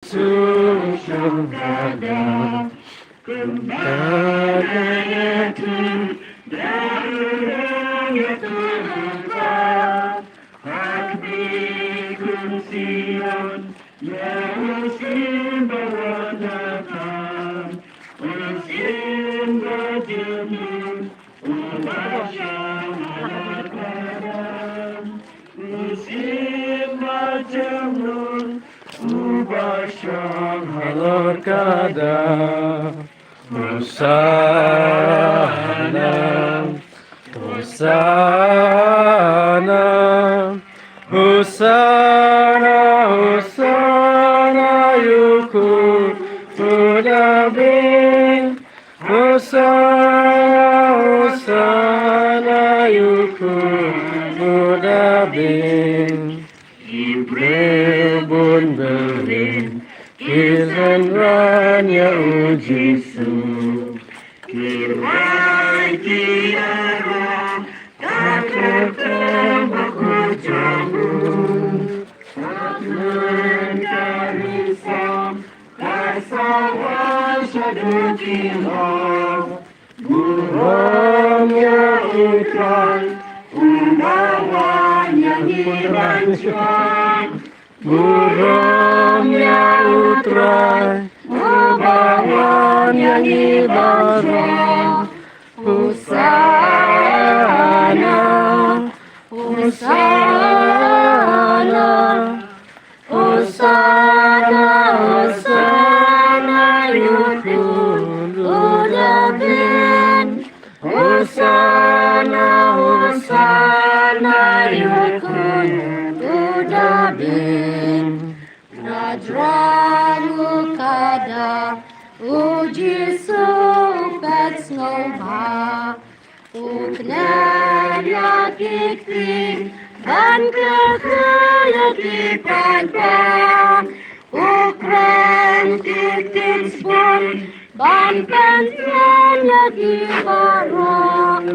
Sujungkada Kembali Darahnya terluka Hati kunci Musim berwarna musim berjemur, ubah syarat kadang. Musim berjemur, ubah syarat kadang. Hosana, Hosana, Hosana, Hosana, Yuku, Mudabin. Hosana, Hosana, Yuku, Mudabin. Ibril bun Berlin, Kilan Ranya Ujisu, Kirai Tiara, Kakak Jamu, Fatman Karisam, Kasawa Syadukilham, Burungnya Utrai, Umbawanya Hirancuan, Burungnya Utrai, Umbawanya Hirancuan. Hosana, Hosana, Hosana, Hosana, Yukun Udabin. Hosana, Hosana, Yukun Udabin. Nadranu kada uji supet ngomha. Uknanya kikri dan kekayaki pandang. Ukran kikri spon dan pentranya di barang.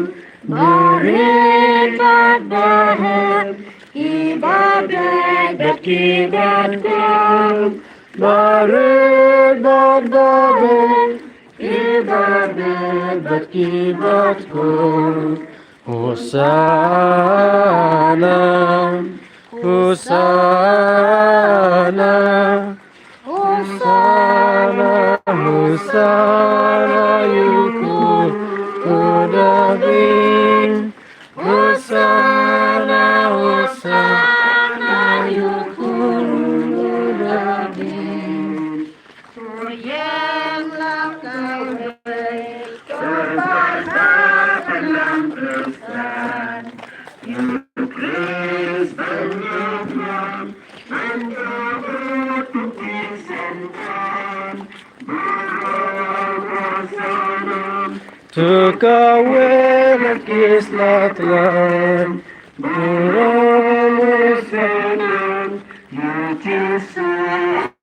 Barikat bahet ibadat dan kibatkan. Barikat bahet ibadat dan kibatkan. Hosana, Hosana, Hosana, Hosana, Yuku Udabin. Hosana, Hosana, Yuku Udabin. Proyeklah kau terpaksakanlah pesan. Yukris berlambang, mendapat kepisankan. Berapa Tukawin kislatan, Muramusanan, Yutisu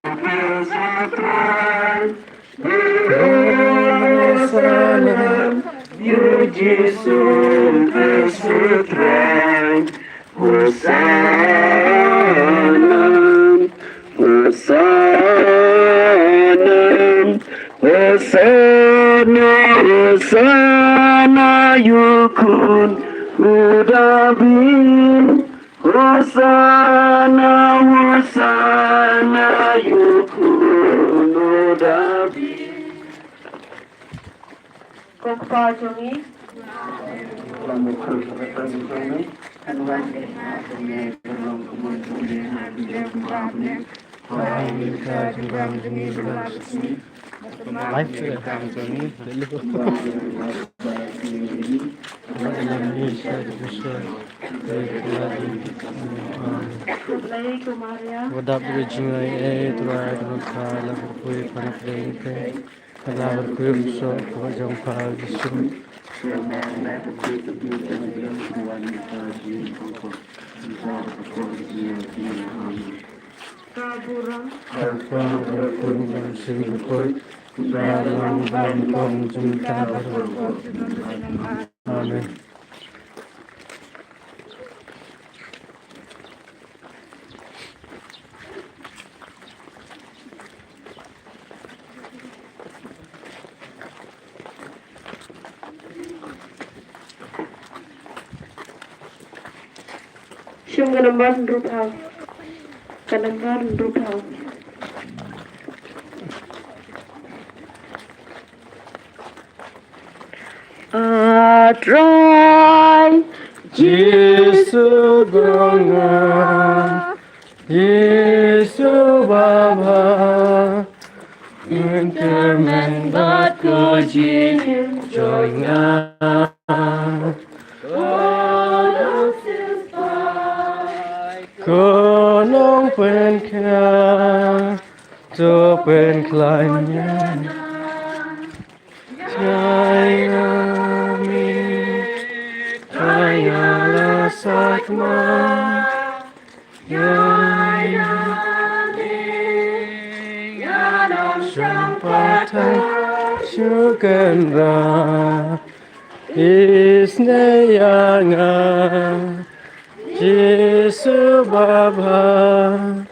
kesatran. Muramusanan, Yujisu kesatran. Hosanan, Hosanan, Hosana, Hosana, Yukun Udabin. Hosana, Hosana, Yukun Udabin. Kompa Jongi. Live juga kami dulu. Indonesia diusir Lagi Kumaria. Wadap berjumlah tuai berkah lagu kui panak dengke karena berkuih so kawajang pagisum. Kaburan. Apa berpun dan singkoi dalam bangkong jumpa baru. Amin. Shum Ganamban Rupal. Ganamban Rupal. Try Yesu Gonga, Yesu Baba, Intermen Bat Koji Joinga. Cóน้องเป็นแค่ตัวเป็นใครใจนามีใจละสักมายายามียานอมช่างปะทังชูกันราอิสเนยังาYesu Baba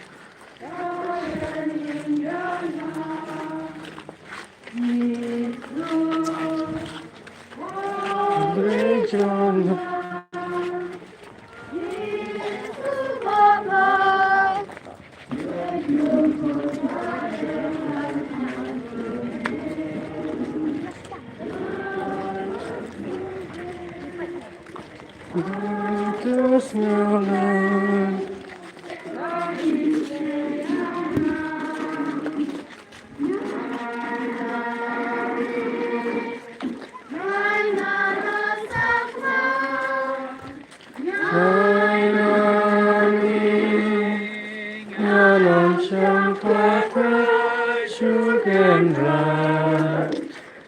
Gereja Terus nyala Nyalam Shampata Shugendra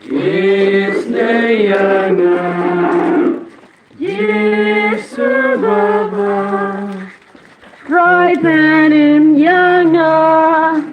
Isnayana Yesu Baba Try Panim Yanga.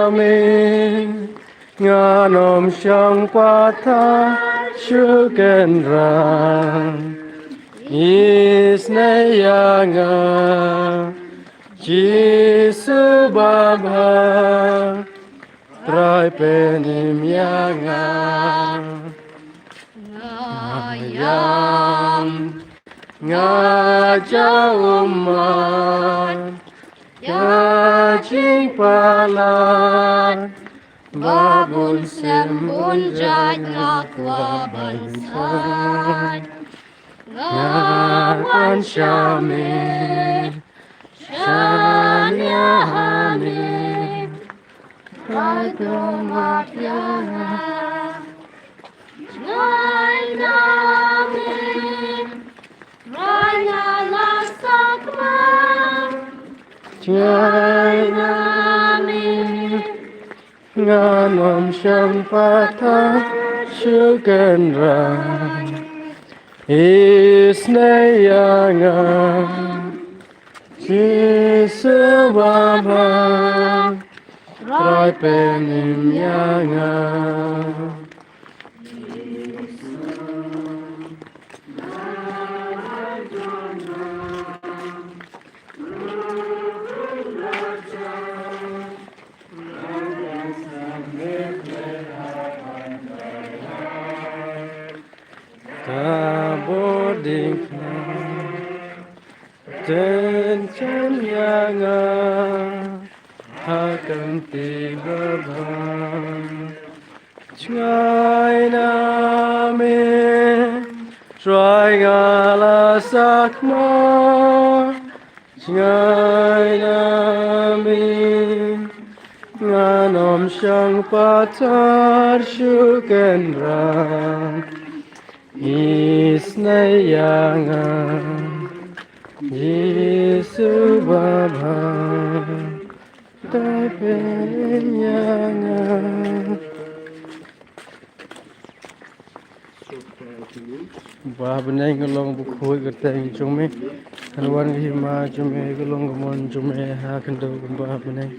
Namin Nganom Siyang Pata Shugenran Isnayanga Yesu Baba Try Penim Yanga Ngayam Ngajauman Yajing palan Babun sembun jaga kwabansan Ngawan syamin Syanya hamid Radumat yana Ngay namin Raya lasakman Jai namin Nganom Siyang Pata Shugenran Isnayanga Yesu Baba Try Penim Yanga Taboding Dan Chanyanga Akan tiba bang Chai namin Try ngala sakma Chai namin Nganom Siyang Patar Shugenran Isnayanga Yesu Baba ได้เป็นอย่างนั้น Bah benai ngelong bukui kerteng cumi Hanwan hima cumi gelong gemon cumi ha kendo bah benai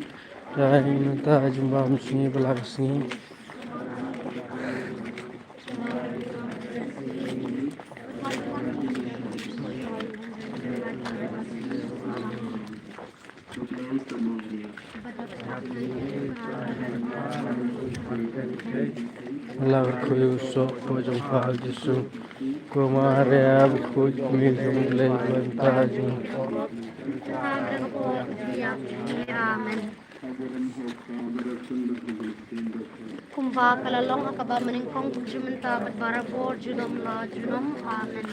Dai nuta jumba msini belak sini Lagar kuy usok po jumpa jisu Kumaria bukui kumi jumble banta jum Amen. Kumba kalalong akaba maningkong jumenta badbara bor junam la junam. Amen.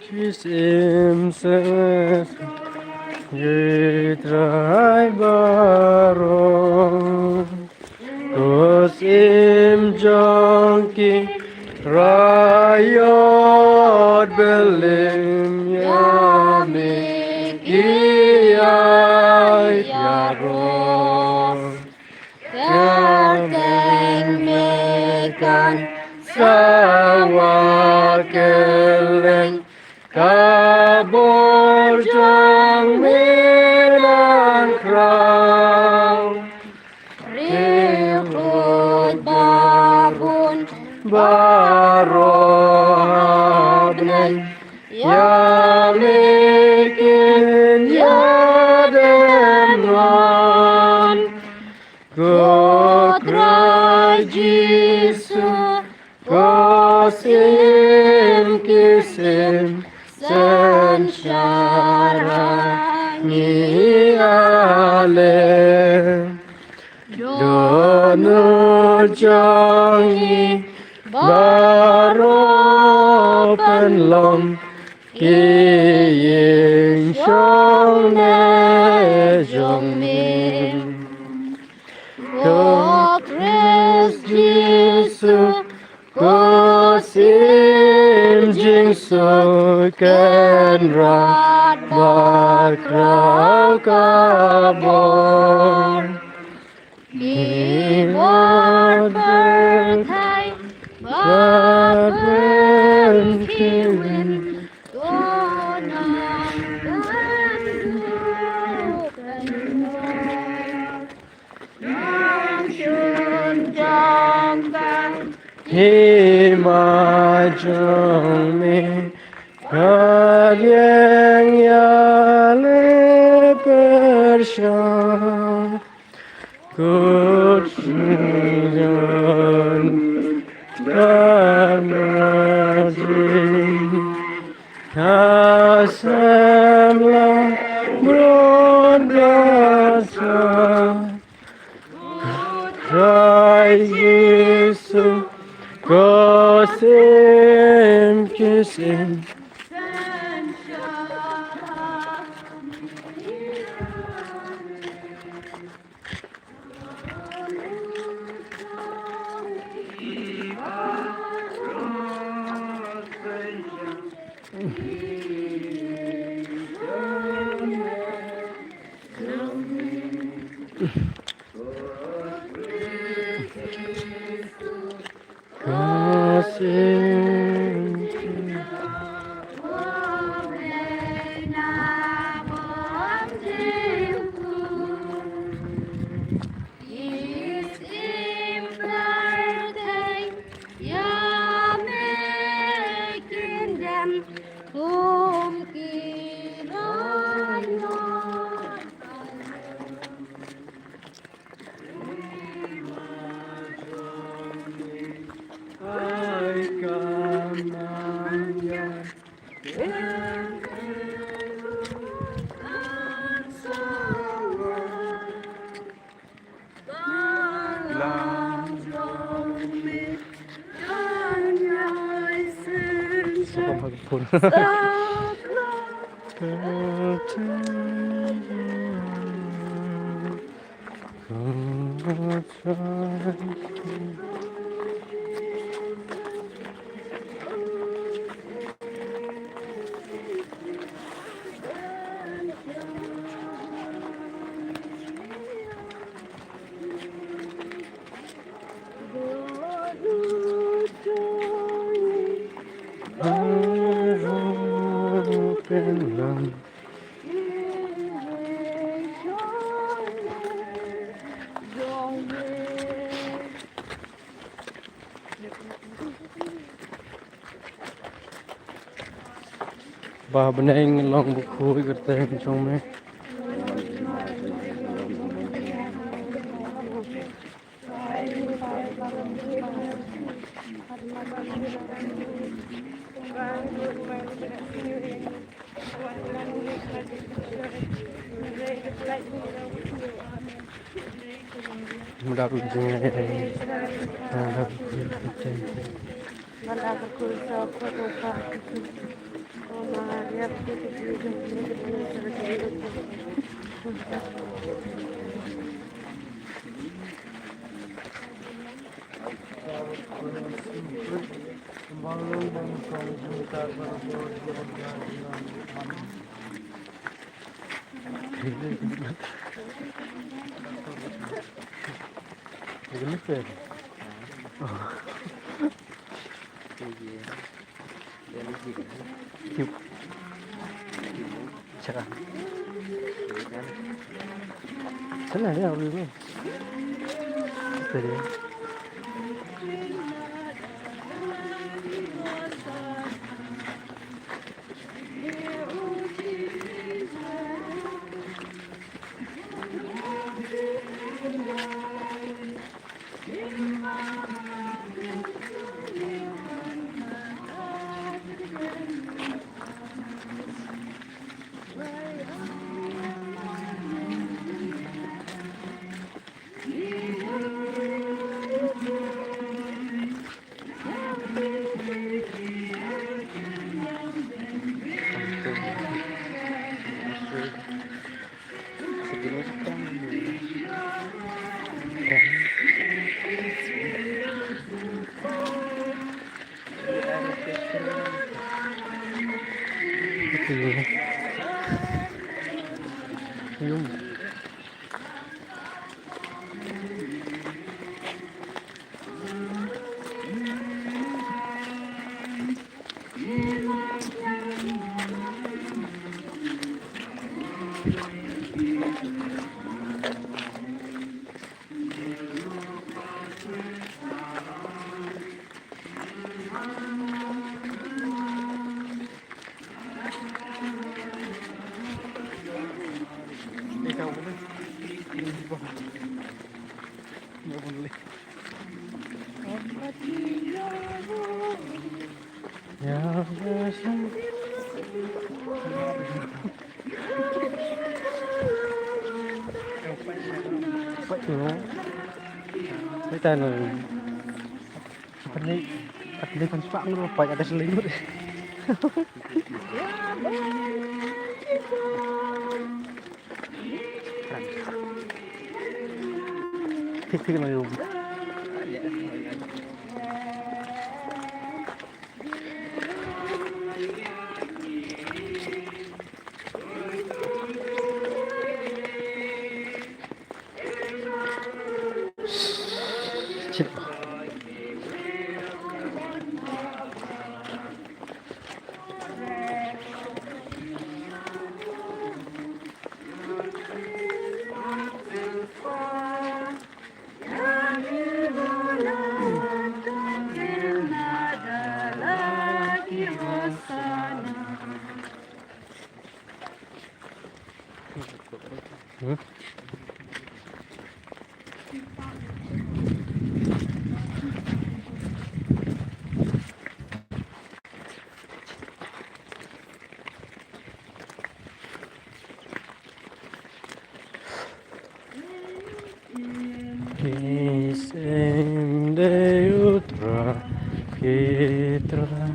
Kisim ses Yitrai baro Kusim jongki Rayot belim yamik Iyai yaro Kerteng mekan Sawa keleng kabur jang minan krau Rihut babun baro abnen yamikin yademwan Kotrai Jisu Kosim kisim sen syarani ale Dono jangi baro penlom Kiying shong ne jong min Ko Christ Jisu Kosim jingsu ken rat bakrau kabor Iwat berkai Baten kiwin Donang Hima jami Kalyeng yale persya Kutsujan Karnajin Hasamla Brodasa Rai Yesu Kosim kisim Pun. Harapan ba बनाएंगे long book हो करते हैं बच्चों में मुड़ा भी sana dia boleh ni tadi yung ikaw ba? Ya, vậy thì nó cái tên là phần đi con spam luôn phải ada selimut thích thích là dùng chết Isendeutra Ketra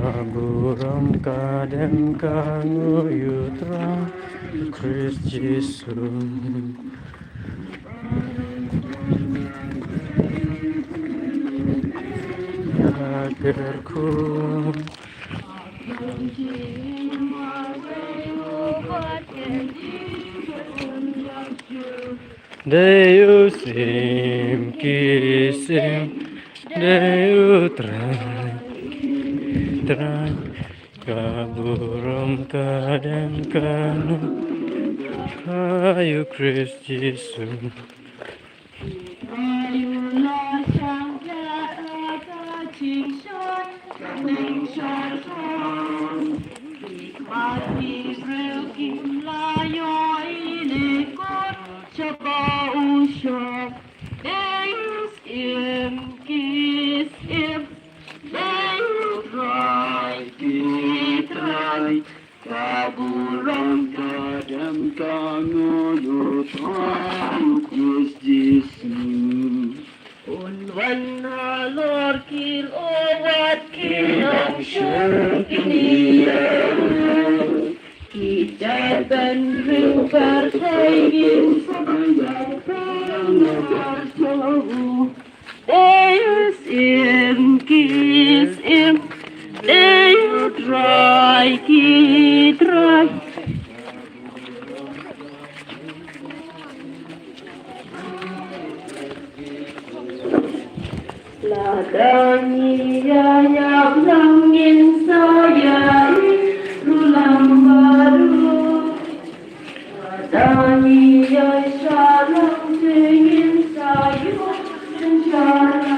Raburam Kadem Kangu Yutra Christ Jesus pagerku. Deus sim kisim Deus trai kaburum kadang kanu kayu Kristus Yesus. Kaburam kadam kango yutayuk Yesus. Unwan halor kil owat kilang syurkiniya. Kita bandring partai gisayang pengartohu. Deus im kis im Deus try kitray. Ladani yang langin saya rulang baru. Ladani salam singin saya sejarah.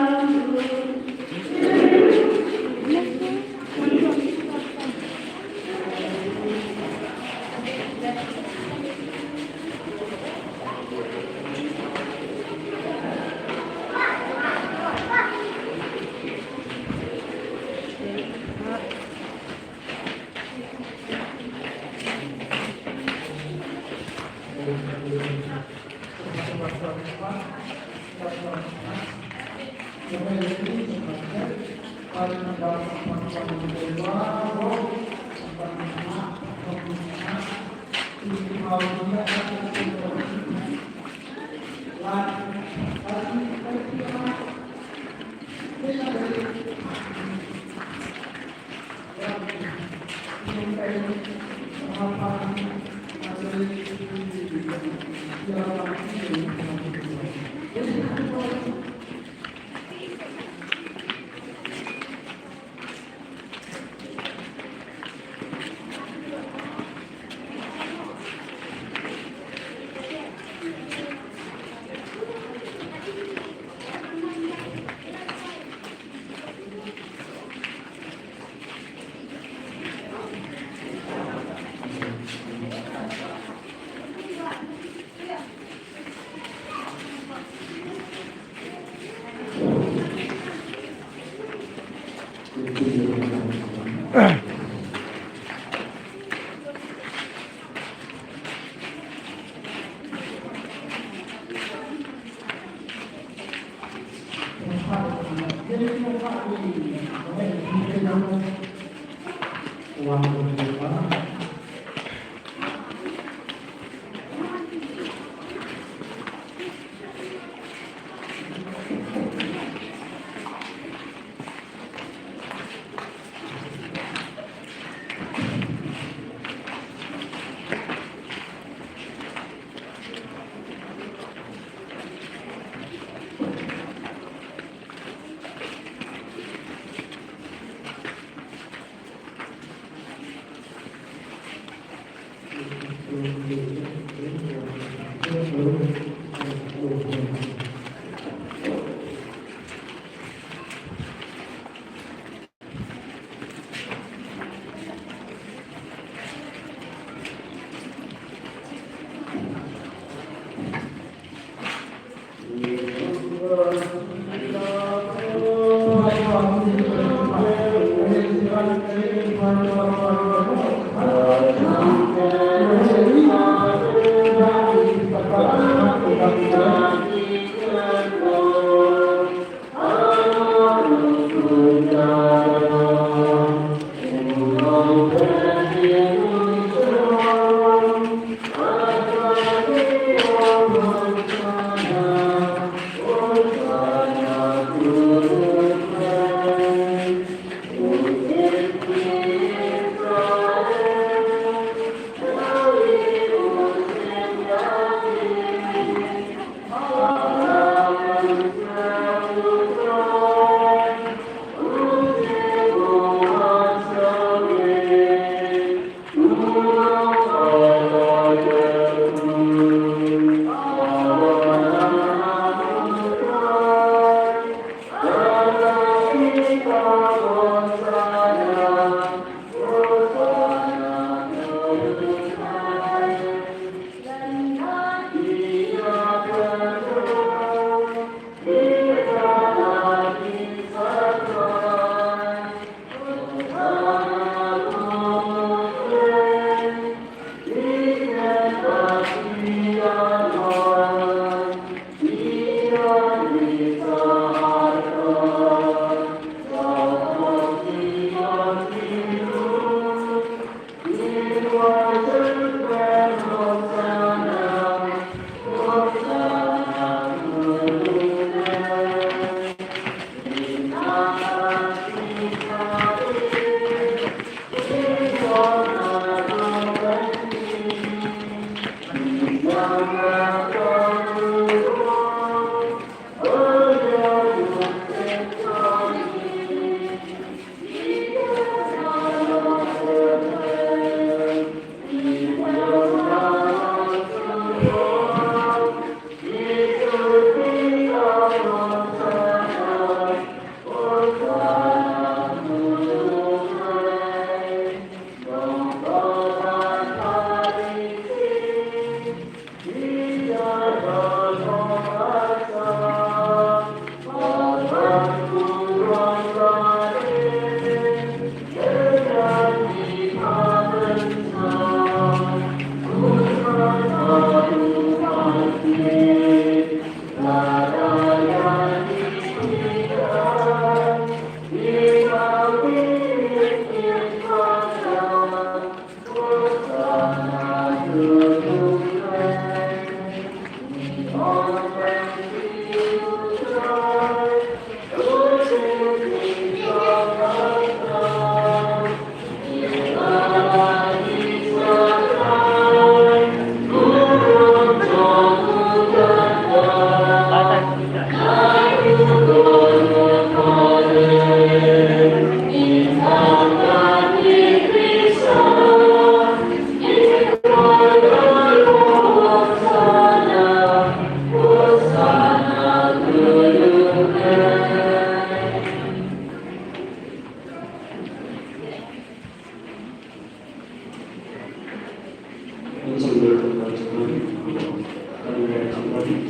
sambil Tuhan, karena Tuhan.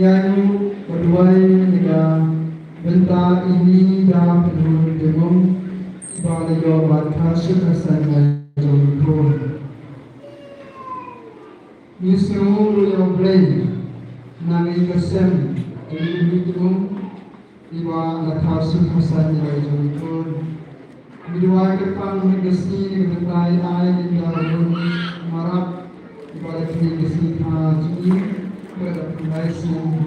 Nyanyi berduai dengan benta ini dalam penurun demung pada jawaban kasih kesan jauh Nisru yang boleh nangi kesan ini demung iba kasih kesan jauh berduai kepan negesi bentai air di dalam marab ibadah negesi haji pada pembahasan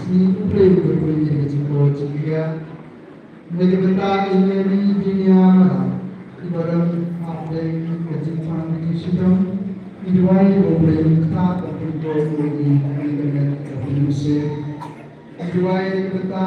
ini boleh berbunyi dengan jempol juga. Mereka bentar ini di dunia ibarat apa yang kecintaan itu sudah dibuai boleh minta untuk berbunyi dengan manusia. Kedua ini kita